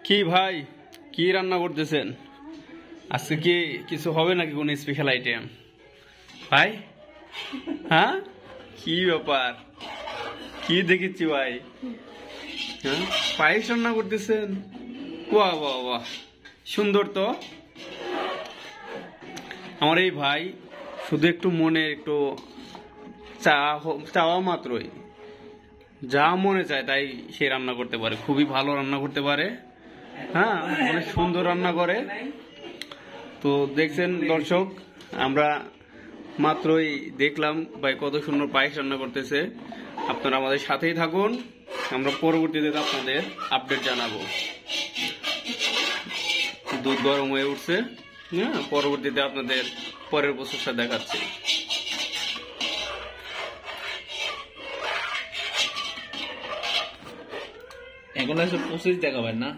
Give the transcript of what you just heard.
কি ভাই, কি রান্না করতেছেন আজকে? কি কিছু হবে নাকি কোন স্পেশাল আইটেম ভাই? হ্যাঁ, কি ব্যাপার? কি দেখেছি ভাই? হ্যাঁ, পায়েস রান্না করতেছেন? বাহ বাহ বাহ, সুন্দর তো। আমার এই ভাই শুধু একটু মনে একটু চাওয়া মাত্রই যা মনে চায় তাই সে রান্না করতে পারে, খুবই ভালো রান্না করতে পারে। হ্যাঁ, অনেক সুন্দর রান্না করে। তো দেখছেন দর্শক, আমরা মাত্রই দেখলাম ভাই কত সুন্দর পায়েস রান্না করতেছে। আপনারা আমাদের সাথেই থাকুন, আমরা পরবর্তীতে আপনাদের আপডেট জানাবো। দুধ গরম হয়ে উঠছে, হ্যাঁ, পরবর্তীতে আপনাদের পরের প্রসেসটা দেখাচ্ছি। এখন আসলে প্রসেস দেখাবেন না।